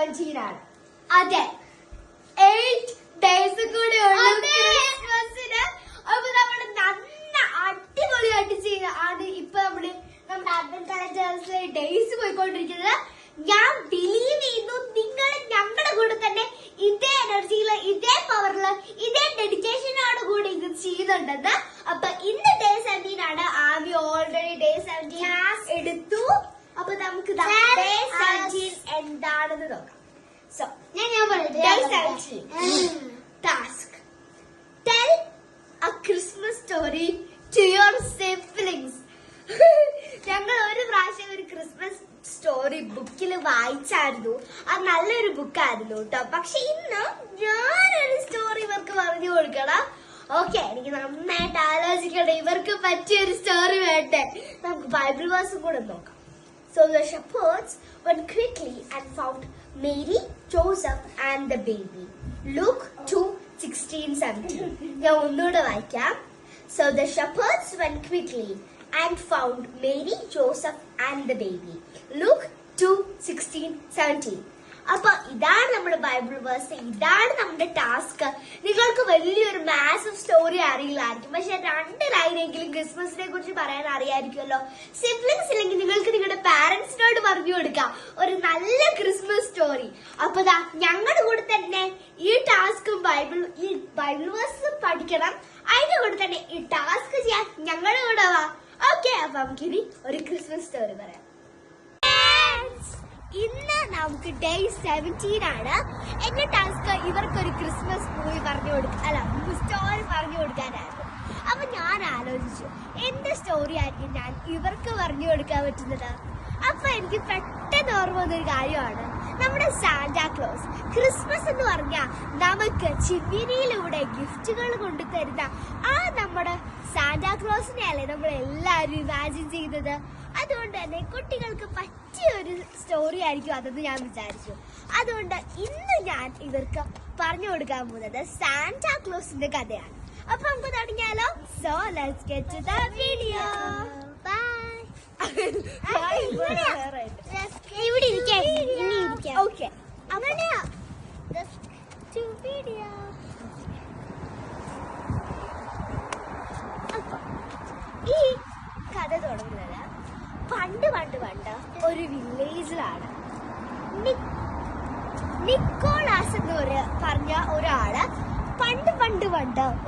17 ആണ്. അതെ, 8 days കൂടെ ഉള്ളൂ ക്രിസ്മസിന്. അപ്പൊ നമ്മള് നല്ല അടിപൊളിയായിട്ട് ആണ് ഇപ്പൊ നമ്മുടെ അഡ്വന്റ് കലണ്ടേഴ്സ് ഡേയ്സ് പോയിക്കൊണ്ടിരിക്കുന്നത്. ഞാൻ ബിലീവ് ചെയ്യുന്നു നിങ്ങൾ ഞങ്ങളുടെ കൂടെ തന്നെ ഇതേ എനർജിയില്, ഇതേ പവറില്, ഇതേ ഡെഡിക്കേഷനോട് കൂടി ഇത് ചെയ്യുന്നുണ്ടെന്ന്. അപ്പൊ ഇന്ന് ഡേ 17 ആണ്. ആവി ഓൾറെഡി ഡേ 17 എടുത്തു. അപ്പൊ നമുക്ക് ഡേ 17 എന്താണെന്ന് നോക്കാം. സോ ഞാൻ പറയട്ടെ. Day 17 task tell a Christmas story to your siblings. ഞങ്ങൾ ഒരു പ്രാവശ്യം ഒരു ക്രിസ്മസ് സ്റ്റോറി ബുക്കിൽ വായിച്ചായിരുന്നു. അത് നല്ലൊരു ബുക്കായിരുന്നു കേട്ടോ. പക്ഷെ ഇന്ന് ഞാനൊരു സ്റ്റോറി ഇവർക്ക് പറഞ്ഞു കൊടുക്കണം. ഓക്കെ, എനിക്ക് നന്നായിട്ട് ആലോചിക്കട്ടെ. ഇവർക്ക് പറ്റിയൊരു സ്റ്റോറി വേണ്ടേ. നമുക്ക് ബൈബിൾ വേഴ്സും കൂടെ നോക്കാം. So the shepherds went quickly and found Mary, Joseph and the baby. Luke 2:16-17. ഞാൻ ഒന്നുകൂടെ വായിക്കാം. So the shepherds went quickly and found Mary, Joseph and the baby. Luke 2:16-17. അപ്പൊ ഇതാണ് നമ്മുടെ ബൈബിൾ വേഴ്സ്, ഇതാണ് നമ്മുടെ ടാസ്ക്. നിങ്ങൾക്ക് വലിയൊരു മാസീവ് സ്റ്റോറി അറിയില്ലായിരിക്കും, പക്ഷെ 2 ലൈനെങ്കിലും ക്രിസ്മസിനെ കുറിച്ച് പറയാൻ അറിയായിരിക്കുമല്ലോ. സിബ്ലിങ്സ് ഇല്ലെങ്കിൽ നിങ്ങൾക്ക് നിങ്ങളുടെ പാരന്റ്സിനോട് പറഞ്ഞു കൊടുക്കാം ഒരു നല്ല ക്രിസ്മസ് സ്റ്റോറി. അപ്പൊ ഞങ്ങളുടെ കൂടെ തന്നെ ഈ ടാസ്കും ഈ ബൈബിൾ വേഴ്സ് പഠിക്കണം. അതിന്റെ കൂടെ തന്നെ ഈ ടാസ്ക് ചെയ്യാൻ ഞങ്ങളുടെ കൂടെ വാ. ഓക്കെ, അപ്പൊ നമുക്കിനി ഒരു ക്രിസ്മസ് സ്റ്റോറി പറയാം. ഇന്ന് നമുക്ക് ഡേ 17 ആണ്. എന്റെ ടാസ്ക് ഇവർക്കൊരു ക്രിസ്മസ് മൂവി പറഞ്ഞു സ്റ്റോറി പറഞ്ഞു കൊടുക്കാനായിരുന്നു. അപ്പൊ ഞാൻ ആലോചിച്ചു എന്ത് സ്റ്റോറി ആയിരിക്കും ഞാൻ ഇവർക്ക് പറഞ്ഞു കൊടുക്കാൻ പറ്റുന്നത്. അപ്പൊ എനിക്ക് പെട്ടെന്ന് ഓർമ്മ വന്നൊരു കാര്യമാണ് നമ്മുടെ സാന്റാക്ലോസ്. ക്രിസ്മസ് എന്ന് പറഞ്ഞാൽ നമുക്ക് ചിമ്മിനിയിലൂടെ ഗിഫ്റ്റുകൾ കൊണ്ടുതരുന്ന ആ നമ്മുടെ സാന്റാക്ലോസിനെ അല്ലേ നമ്മൾ എല്ലാവരും ഇമാജിൻ ചെയ്യുന്നത്. അതുകൊണ്ട് തന്നെ കുട്ടികൾക്ക് പറ്റിയ ഒരു സ്റ്റോറി ആയിരിക്കും അതെന്ന് ഞാൻ വിചാരിച്ചു. അതുകൊണ്ട് ഇന്ന് ഞാൻ ഇവർക്ക് പറഞ്ഞു കൊടുക്കാൻ പോകുന്നത് സാന്റാക്ലോസിന്റെ കഥയാണ്. അപ്പൊ നമുക്ക് തുടങ്ങിയാലോ. So let's get to the video. Bye. ഇവിടെ ഇരിക്കാം. ഓക്കെ, അങ്ങനെയാ വീഡിയോ. ഈ കഥ തുടങ്ങുന്നത് പണ്ട് ഒരു വില്ലേജിലാണ്. നിക്കോളാസ് എന്ന് പറഞ്ഞ ഒരാള് പണ്ട്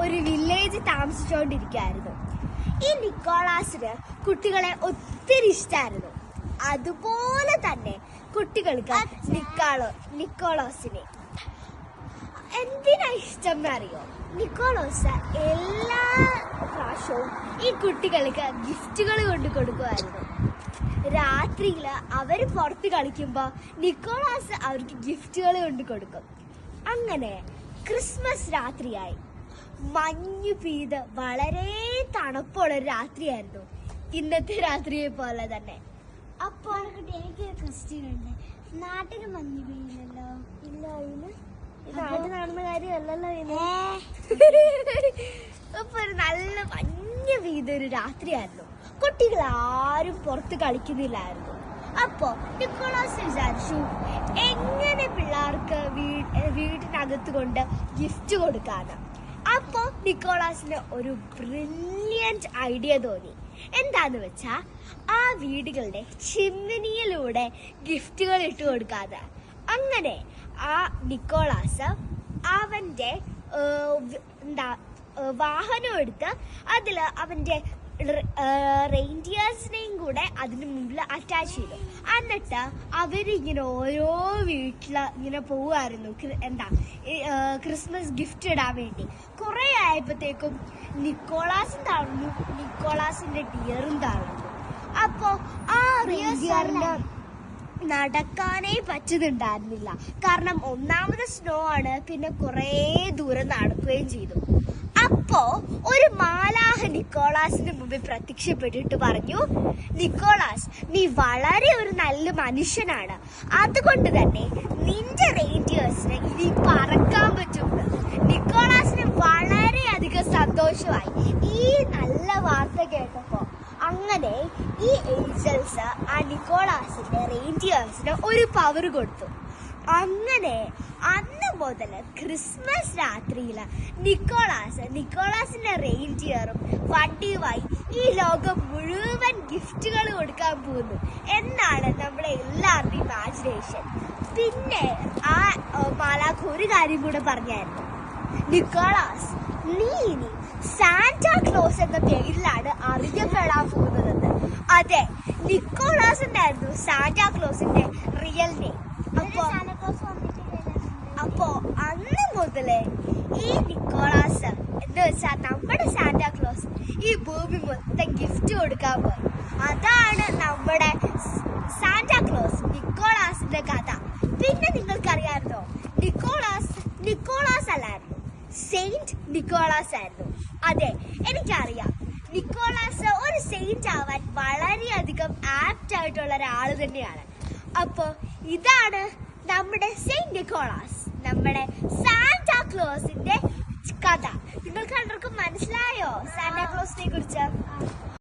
ഒരു വില്ലേജ് താമസിച്ചുകൊണ്ടിരിക്കുകയായിരുന്നു. ഈ നിക്കോളാസിന് കുട്ടികളെ ഒത്തിരി ഇഷ്ടമായിരുന്നു. അതുപോലെ തന്നെ കുട്ടികൾക്ക് നിക്കോളാസിനെ എന്തിനാ ഇഷ്ടം എന്നറിയോ? നിക്കോളാസ് എല്ലാ പ്രാവശ്യവും ഈ കുട്ടികൾക്ക് ഗിഫ്റ്റുകൾ കൊണ്ട് കൊടുക്കുമായിരുന്നു. രാത്രിയില് അവര് പുറത്ത് കളിക്കുമ്പോ നിക്കോളാസ് അവർക്ക് ഗിഫ്റ്റുകൾ കൊണ്ട് കൊടുക്കും. അങ്ങനെ ക്രിസ്മസ് രാത്രിയായി. മഞ്ഞു പെയ്ത് വളരെ തണുപ്പുള്ള ഒരു രാത്രിയായിരുന്നു, ഇന്നത്തെ രാത്രിയെ പോലെ തന്നെ. അപ്പോൾ എനിക്കൊരു ക്വസ്റ്റ്യൻ ഉണ്ട്. നാട്ടില് മഞ്ഞ് പെയ്യില്ലല്ലോ? ഇല്ല, നാട്ടിൽ നടന്ന കാര്യമല്ലല്ലോ. അപ്പൊ ഒരു നല്ല മഞ്ഞ് പെയ്തൊരു രാത്രിയായിരുന്നു. കുട്ടികൾ ആരും പുറത്ത് കളിക്കുന്നില്ലായിരുന്നു. അപ്പോ നിക്കോളാസ് വിചാരിച്ചു എങ്ങനെ പിള്ളേർക്ക് വീട്ടിനകത്ത് കൊണ്ട് ഗിഫ്റ്റ് കൊടുക്കാന്ന്. അപ്പോ നിക്കോളാസിന് ഒരു ബ്രില്യന്റ് ഐഡിയ തോന്നി. എന്താന്ന് വെച്ചാ ആ വീടുകളുടെ ചിമ്മിനിയിലൂടെ ഗിഫ്റ്റുകൾ ഇട്ട് കൊടുക്കാതെ. അങ്ങനെ ആ നിക്കോളാസ് അവന്റെ വാഹനം എടുത്ത് അതില് അവന്റെ റെയിൻഡിയേഴ്സിനെയും കൂടെ അതിന് മുമ്പിൽ അറ്റാച്ച് ചെയ്തു. എന്നിട്ട് അവരിങ്ങനെ ഓരോ വീട്ടില് ഇങ്ങനെ പോവുമായിരുന്നു ക്രിസ്മസ് ഗിഫ്റ്റ് ഇടാൻ വേണ്ടി. കുറെ ആയപ്പോഴത്തേക്കും നിക്കോളാസും തളർന്നു, നിക്കോളാസിന്റെ ഡിയറും തളർന്നു. അപ്പോ ആ റെയിൻഡിയറിന് നടക്കാനേ പറ്റുന്നുണ്ടായിരുന്നില്ല. കാരണം ഒന്നാമത് സ്നോ ആണ്, പിന്നെ കുറെ ദൂരം നടക്കുകയും ചെയ്തു. അപ്പോ ഒരു മാലാഹ നിക്കോളാസിന് മുമ്പിൽ പ്രത്യക്ഷപ്പെട്ടിട്ട് പറഞ്ഞു, നിക്കോളാസ്, നീ വളരെ ഒരു നല്ല മനുഷ്യനാണ്. അതുകൊണ്ട് തന്നെ നിന്റെ റെയിൻഡിയേഴ്സിന് ഇനി പറക്കാൻ പറ്റും. നിക്കോളാസിന് വളരെയധികം സന്തോഷമായി ഈ നല്ല വാർത്ത കേട്ടപ്പോ. അങ്ങനെ ഈ ഏഞ്ചൽസ് ആ നിക്കോളാസിന്റെ റെയിൻഡിയേഴ്സിന് ഒരു പവർ കൊടുത്തു. അങ്ങനെ അന്ന് മുതൽ ക്രിസ്മസ് രാത്രിയില് നിക്കോളാസിന്റെ റെയിൻഡിയറും വണ്ടിയുമായി ഈ ലോകം മുഴുവൻ ഗിഫ്റ്റുകൾ കൊടുക്കാൻ പോകുന്നു എന്നാണ് നമ്മുടെ എല്ലാവരുടെയും ഇമാജിനേഷൻ. പിന്നെ ആ മാലാഖ ഒരു കാര്യം കൂടെ പറഞ്ഞായിരുന്നു, നിക്കോളാസ് നീ ഇനി സാന്റാക്ലോസ് എന്ന പേരിലാണ് അറിയപ്പെടാൻ പോകുന്നതെന്ന്. അതെ, നിക്കോളാസ് എന്നായിരുന്നു സാന്റാക്ലോസിന്റെ റിയൽ നെയിം. അപ്പോ അന്ന് മുതലേ ഈ നിക്കോളാസ് എന്ന് വെച്ചാൽ നമ്മുടെ സാന്റാക്ലോസ് ഈ ഭൂമി മൊത്തം ഗിഫ്റ്റ് കൊടുക്കാൻ പോയി. അതാണ് നമ്മുടെ സാന്റാക്ലോസ് നിക്കോളാസിന്റെ കഥ. പിന്നെ നിങ്ങൾക്കറിയാമായിരുന്നോ, നിക്കോളാസ് അല്ലായിരുന്നു, സെയിന്റ് നിക്കോളാസ് ആയിരുന്നു. അതെ, എനിക്കറിയാം. നിക്കോളാസ് ഒരു സെയിന്റ് ആവാൻ വളരെയധികം ആപ്റ്റ് ആയിട്ടുള്ള ഒരാൾ തന്നെയാണ്. അപ്പോ ഇതാണ് നമ്മുടെ സെയിന്റ് നിക്കോളാസ്, നമ്മുടെ സാന്റാക്ലോസിന്റെ കഥ. നിങ്ങൾക്ക് എല്ലാവർക്കും മനസ്സിലായോ സാന്റാക്ലോസിനെ കുറിച്ച്?